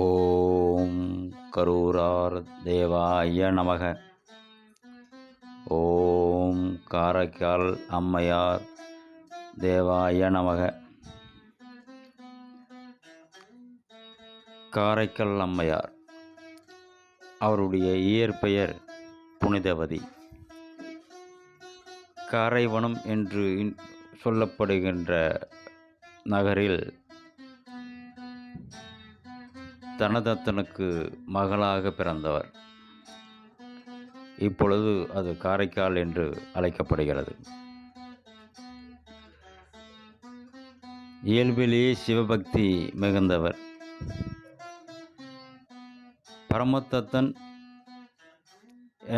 ஓம் கரூரார் தேவாய நமக. ஓம் காரைக்கால் அம்மையார் தேவாய நமக. காரைக்கால் அம்மையார் அவருடைய இயற்பெயர் புனிதவதி. காரைவனம் என்று சொல்லப்படுகின்ற நகரில் தனதத்தனுக்கு மகளாக பிறந்தவர். இப்பொழுது அது காரைக்கால் என்று அழைக்கப்படுகிறது. இயல்பிலேயே சிவபக்தி மிகுந்தவர். பரமதத்தன்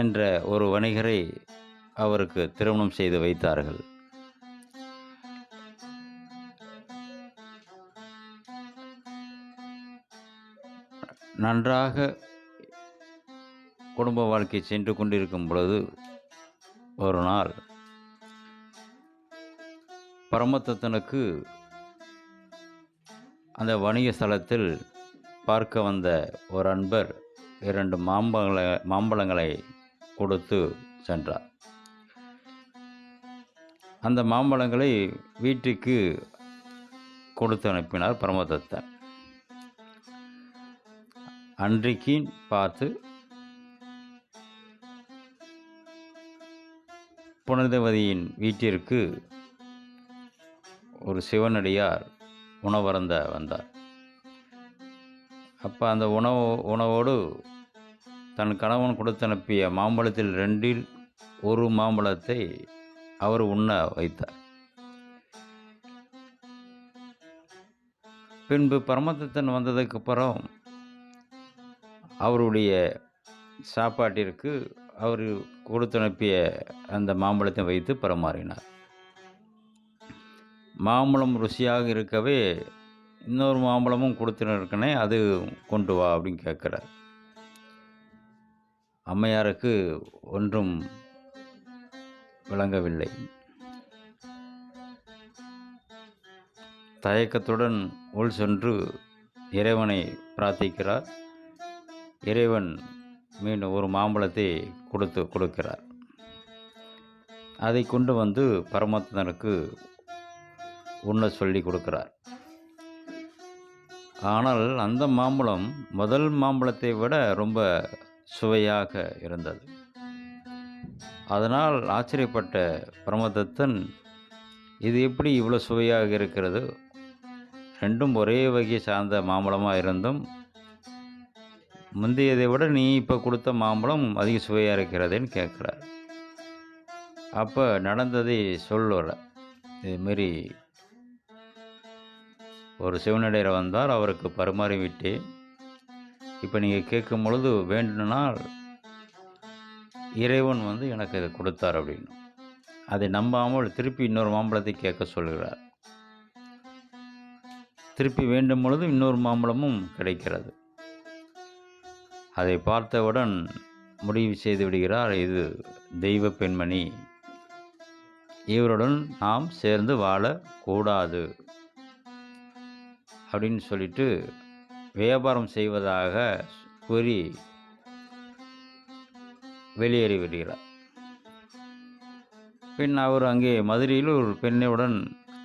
என்ற ஒரு வணிகரை அவருக்கு திருமணம் செய்து வைத்தார்கள். நன்றாக குடும்ப வாழ்க்கை சென்று கொண்டிருக்கும் பொழுது ஒரு நாள் பரமதத்தனுக்கு அந்த வணிக ஸ்தலத்தில் பார்க்க வந்த ஒரு அன்பர் 2 மாம்பழங்களை கொடுத்து சென்றார். அந்த மாம்பழங்களை வீட்டுக்கு கொடுத்து அனுப்பினார் பரமதத்தன். அன்றைக்கு பார்த்து புனிதவதியின் வீட்டிற்கு ஒரு சிவனடியார் உணவருந்த வந்தார். அப்போ அந்த உணவோடு தன் கணவன் கொடுத்து அனுப்பிய மாம்பழத்தில் 2இல் ஒரு மாம்பழத்தை அவர் உண்ண வைத்தார். பின்பு பரமதத்தன் வந்ததுக்கு அப்புறம் அவருடைய சாப்பாட்டிற்கு அவர் கொடுத்து அனுப்பிய அந்த மாம்பழத்தை வைத்து பரிமாறினார். மாம்பழம் ருசியாக இருக்கவே இன்னொரு மாம்பழமும் கொடுத்துருக்கனே, அது கொண்டு வா அப்படின்னு கேட்குறார். அம்மையாருக்கு ஒன்றும் விளங்கவில்லை. தயக்கத்துடன் உள் சென்று இறைவனை பிரார்த்திக்கிறார். இறைவன் மீண்டும் ஒரு மாம்பழத்தை கொடுக்கிறார். அதை கொண்டு வந்து பரமதத்தனுக்கு உண்ண சொல்லி கொடுக்கிறார். ஆனால் அந்த மாம்பழம் முதல் மாம்பழத்தை விட ரொம்ப சுவையாக இருந்தது. அதனால் ஆச்சரியப்பட்ட பரமதத்தன், இது எப்படி இவ்வளோ சுவையாக இருக்கிறது? 2ம் ஒரே வகையை சார்ந்த மாம்பழமாக இருந்தும் முந்தையதை விட நீ இப்போ கொடுத்த மாம்பழம் அதிக சுவையாக இருக்கிறதுன்னு கேட்குறார். அப்போ நடந்ததை சொல்லுற, இதுமாரி ஒரு சிவனடியார் வந்தார், அவருக்கு பரிமாறி விட்டேன். இப்போ நீங்கள் கேட்கும் பொழுது வேண்டுனால் இறைவன் எனக்கு இதை கொடுத்தார் அப்படின்னு. அதை நம்பாமல் திருப்பி இன்னொரு மாம்பழத்தை கேட்க சொல்கிறார். திருப்பி வேண்டும் பொழுது இன்னொரு மாம்பழமும் கிடைக்கிறது. அதை பார்த்தவுடன் முடிவு செய்து விடுகிறார், இது தெய்வ பெண்மணி, இவருடன் நாம் சேர்ந்து வாழக்கூடாது அப்படின்னு சொல்லிட்டு வியாபாரம் செய்வதாக கூறி வெளியேறி விடுகிறார். பின் அவர் அங்கே மதுரையில் ஒரு பெண்ணுடன்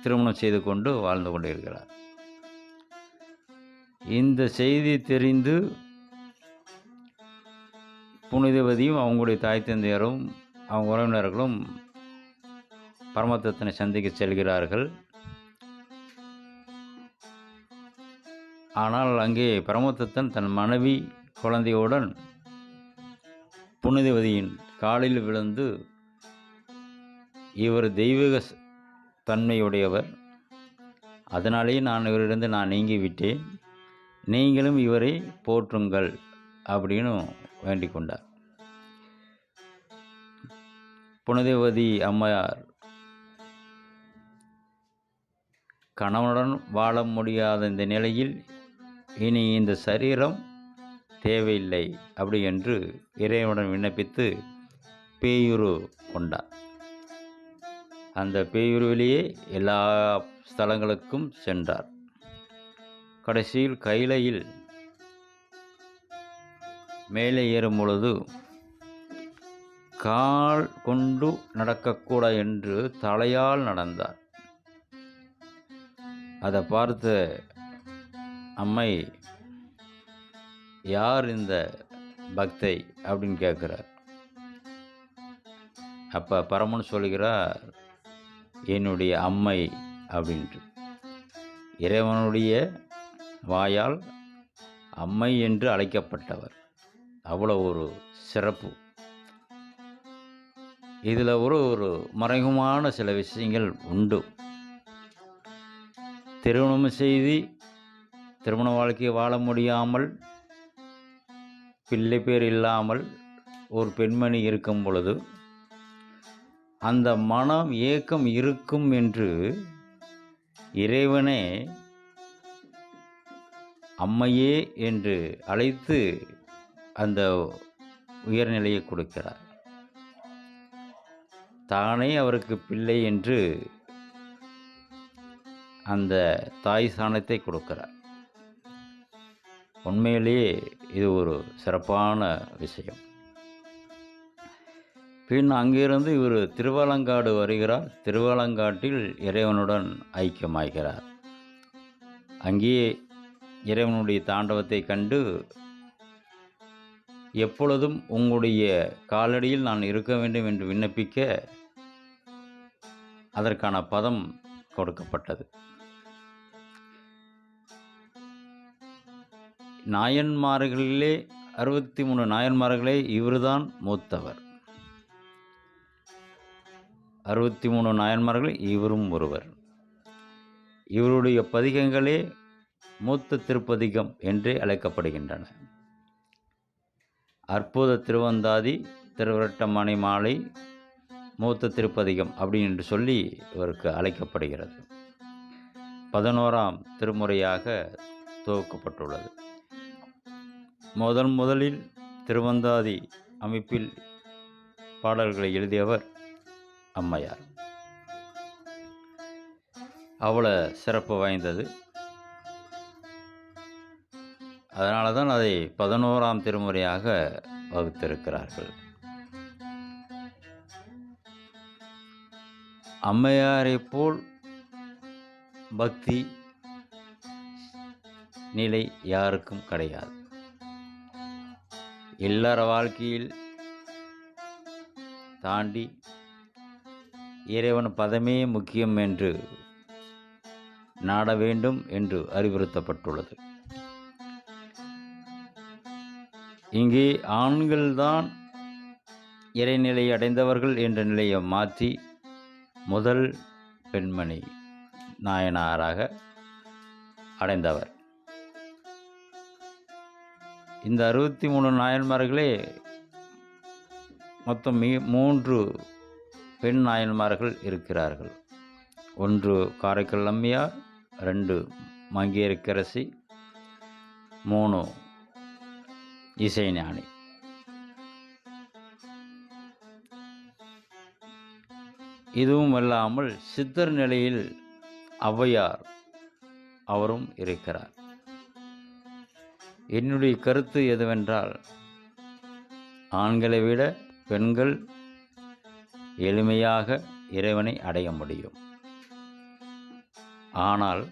திருமணம் செய்து கொண்டு வாழ்ந்து கொண்டிருக்கிறார். இந்த செய்தி தெரிந்து புனிதவதியும் அவங்களுடைய தாய் தந்தையரும் அவங்க உறவினர்களும் பரமதத்தனை சந்திக்க செல்கிறார்கள். ஆனால் அங்கே பரமதத்தன் தன் மனைவி குழந்தையுடன் புனிதவதியின் காலில் விழுந்து, இவர் தெய்வீக தன்மையுடையவர், அதனாலேயே இவரிடந்து நான் நீங்கிவிட்டேன், நீங்களும் இவரை போற்றுங்கள் அப்படின்னு வேண்டிக் கொண்டார். புனிதவதி அம்மையார் கணவனுடன் வாழ முடியாத இந்த நிலையில் இனி இந்த சரீரம் தேவையில்லை அப்படி என்று இறைவனுடன் விண்ணப்பித்து பேயுரு கொண்டார். அந்த பேயுருவிலேயே எல்லா ஸ்தலங்களுக்கும் சென்றார். கடைசியில் கைலையில் மேலே ஏறும் பொழுது கால் கொண்டு நடக்கக்கூடாது என்று தலையால் நடந்தார். அதை பார்த்த அம்மை, யார் இந்த பக்தை அப்படின்னு கேட்குறார். அப்போ பரமன் சொல்கிறார், என்னுடைய அம்மை அப்படின்ட்டு. இறைவனுடைய வாயால் அம்மை என்று அழைக்கப்பட்டவர். அவ்வளோ ஒரு சிறப்பு. இதில் ஒரு மறைமுகமான சில விஷயங்கள் உண்டு. திருமணம் செய்து திருமண வாழ்க்கையை வாழ முடியாமல், பிள்ளை பேர் இல்லாமல் ஒரு பெண்மணி இருக்கும் பொழுது அந்த மனம் ஏக்கம் இருக்கும் என்று இறைவனே அம்மையே என்று அழைத்து அந்த உயர்நிலையை கொடுக்கிறார். தானே அவருக்கு பிள்ளை என்று அந்த தாய் ஸ்தானத்தை கொடுக்கிறார். உண்மையிலேயே இது ஒரு சிறப்பான விஷயம். பின் அங்கிருந்து இவர் திருவாலங்காடு வருகிறார். திருவாலங்காட்டில் இறைவனுடன் ஐக்கியமாகிறார். அங்கேயே இறைவனுடைய தாண்டவத்தை கண்டு, எப்பொழுதும் உங்களுடைய காலடியில் நான் இருக்க வேண்டும் என்று விண்ணப்பிக்க அதற்கான பதம் கொடுக்கப்பட்டது. நாயன்மார்களிலே 63 நாயன்மார்களே இவர்தான் மூத்தவர். 63 நாயன்மார்கள் இவரும் ஒருவர். இவருடைய பதிகங்களே மூத்த திருப்பதிகம் என்றே அழைக்கப்படுகின்றன. அற்புத திருவந்தாதி, திருவிரட்டமணி மாலை, மூத்த திருப்பதிகம் அப்படின்னு சொல்லி இவருக்கு அழைக்கப்படுகிறது. 11ஆம் திருமுறையாக துவக்கப்பட்டுள்ளது. முதலில் திருவந்தாதி அமைப்பில் பாடல்களை எழுதியவர் அம்மையார். அவ்வளோ சிறப்பு வாய்ந்தது. அதனால தான் அதை 11ஆம் திருமுறையாக வகுத்திருக்கிறார்கள். அம்மையாரை போல் பக்தி நிலை யாருக்கும் கிடையாது. இல்லற வாழ்க்கையில் தாண்டி இறைவன் பதமே முக்கியம் என்று நாட வேண்டும் என்று அறிவுறுத்தப்பட்டுள்ளது. இங்கே ஆண்கள்தான் இறைநிலை அடைந்தவர்கள் என்ற நிலையை மாற்றி முதல் பெண்மணி நாயனாராக அடைந்தவர். இந்த 63 நாயன்மார்களே மொத்தம் 3 பெண் நாயன்மார்கள் இருக்கிறார்கள். 1 காரைக்கால் அம்மையார், 2 மங்கையர்க்கரசி, 3 இசைஞானி. இதுவும் அல்லாமல் சித்தர் நிலையில் ஔவையார் அவரும் இருக்கிறார். என்னுடைய கருத்து எதுவென்றால், ஆண்களை விட பெண்கள் எளிமையாக இறைவனை அடைய முடியும். ஆனால்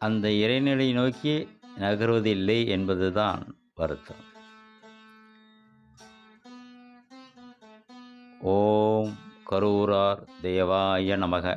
அந்த இறைநிலை நோக்கி நகர்வதில்லை என்பதுதான் வருத்தம். ஓம் கரூரார் தேவாய நமக.